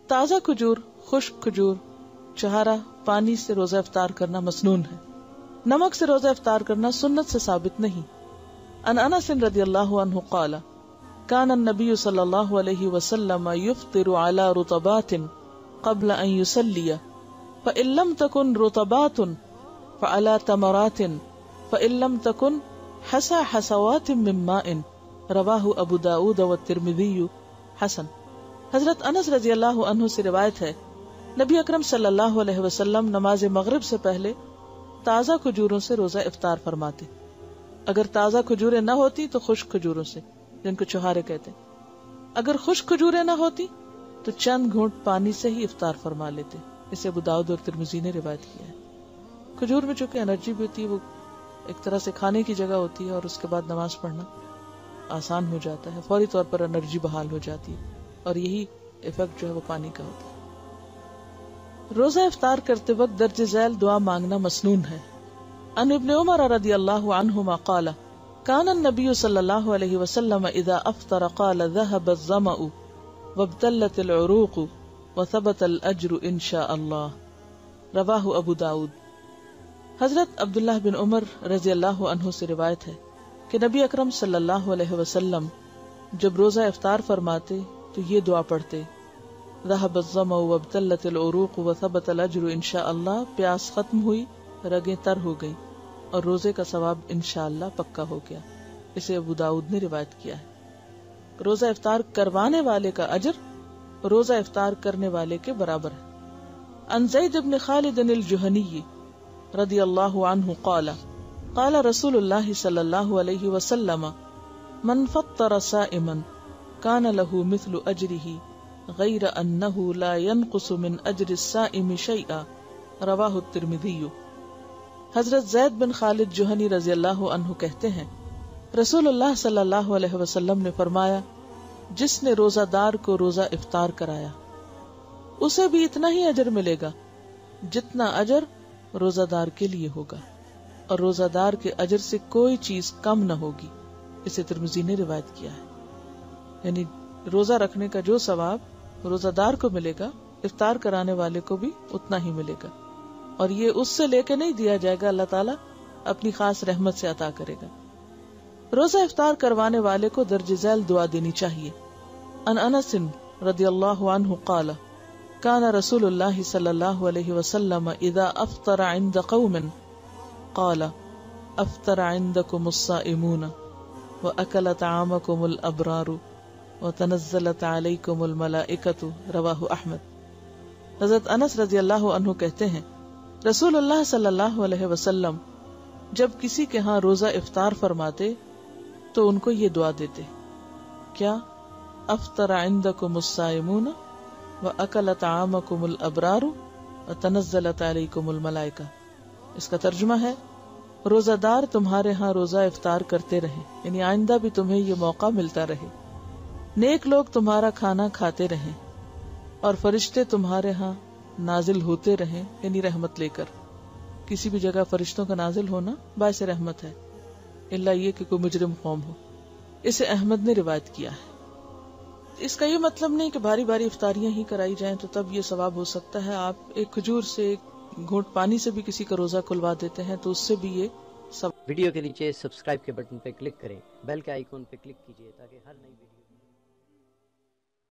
تازہ کھجور، خشک کھجور، چھہارا، پانی سے روزہ افطار کرنا مسنون ہے. نمک سے روزہ افطار کرنا سنت سے ثابت نہیں. ان انس رضی اللہ عنہ قال كان النبي صلی اللہ علیہ وسلم يفطر على رطبات قبل ان يصلي فإن لم تكن رطبات فعلى تمرات فإن لم تكن حسى حسوات من ماء. رواہ ابو داود والترمذی حسن. حضرت انس رضی اللہ عنہ سے روایت ہے، نبی اکرم صلی اللہ علیہ وسلم نماز مغرب سے پہلے تازہ کھجوروں سے روزہ افطار فرماتے. اگر تازہ کھجوریں نہ ہوتی تو خشک کھجوروں سے، جن کو چھہارے کہتے. اگر خشک کھجوریں نہ ہوتی تو چند گھونٹ پانی سے ہی افطار فرما لیتے. اسے ابو داؤد اور ترمذی نے روایت کیا ہے. کھجور میں چونکہ انرجی بھی ہوتی ہے، وہ ایک طرح سے کھانے کی جگہ ہوتی ہے، اور اس کے بعد نماز پڑھنا آسان ہو جاتا ہے، فوری طور پر انرجی بحال ہو جاتی ہے، اور یہی ایفیکٹ جو ہے وہ پانی کا ہوتا ہے. روزہ افطار کرتے وقت درج ذیل دعا مانگنا مسنون ہے. ان ابن عمر رضی اللہ عنہما قال كان النبي صلی اللہ علیہ وسلم اذا افطر قال ذهب الظمأ وابتلت العروق وثبت الاجر ان شاء اللہ. رواہ ابو داود. حضرت عبداللہ بن عمر رضی اللہ عنہ سے روایت ہے کہ نبی اکرم صلی اللہ علیہ وسلم جب روزہ افطار فرماتے تو یہ دعا پڑھتے: ذهب الظمأ وابتلت العروق وثبت الاجر ان شاء اللہ. پیاس ختم ہوئی، رگیں تر ہو گئیں، اور روزے کا ثواب انشاءاللہ پکا ہو گیا. اسے ابو داؤد نے روایت کیا ہے. روزہ افطار کروانے والے کا اجر روزہ افطار کرنے والے کے برابر ہے. عن زید بن خالد الجہنی رضی اللہ عنہ قال قال رسول اللہ صلی اللہ علیہ وسلم من فطر صائما كان له مثل اجره غیر انه لا ينقص من اجر الصائم شيئا. رواہ الترمذی. حضرت زید بن خالد جوہنی رضی اللہ عنہ کہتے ہیں، رسول اللہ صلی اللہ علیہ وسلم نے فرمایا، جس نے روزہ دار کو روزہ افطار کرایا اسے بھی اتنا ہی اجر ملے گا جتنا اجر روزہ دار کے لیے ہوگا، اور روزہ دار کے اجر سے کوئی چیز کم نہ ہوگی. اسے ترمذی نے روایت کیا ہے. یعنی روزہ رکھنے کا جو ثواب روزہ دار کو ملے گا، افطار کرانے والے کو بھی اتنا ہی ملے گا، اور یہ اس سے لے کے نہیں دیا جائے گا، اللہ تعالیٰ اپنی خاص رحمت سے عطا کرے گا. روزہ افطار کروانے والے کو درج ذیل دعا دینی چاہیے. ان انس رضی اللہ عنہ قال كان رسول اللہ صلی اللہ علیہ وسلم اذا افطر عند قوم قال افطر عندكم الصائمون واكل طعامكم الابرار وتنزلت علیکم الملائکۃ. رواہ احمد. حضرت انس رضی اللہ عنہ کہتے ہیں، رسول اللہ صلی اللہ علیہ وسلم جب کسی کے ہاں روزہ افطار فرماتے تو ان کو یہ دعا دیتے، کیا؟ افطر عندکم الصائمون واکل طعامکم الابرار وتنزلت علیکم الملائکہ. اس کا ترجمہ ہے، روزہ دار تمہارے ہاں روزہ افطار کرتے رہے، یعنی آئندہ بھی تمہیں یہ موقع ملتا رہے. نیک لوگ تمہارا کھانا کھاتے رہیں، اور فرشتے تمہارے ہاں نازل ہوتے رہیں، یعنی رحمت لے کر. کسی بھی جگہ فرشتوں کا نازل ہونا باعث رحمت ہے، الا یہ کہ کوئی مجرم قوم ہو. اسے احمد نے روایت کیا ہے. اس کا یہ مطلب نہیں کہ باری باری افطاریاں ہی کرائی جائیں تو تب یہ ثواب ہو سکتا ہے. آپ ایک کھجور سے، ایک گھونٹ پانی سے بھی کسی کا روزہ کھلوا دیتے ہیں تو اس سے بھی یہ ثواب. ویڈیو کے نیچے سبسکرائب کے بٹن پہ کلک کریں، بیل کے آئیکن پہ کلک کیجیے تاکہ ہر نئی ویڈیو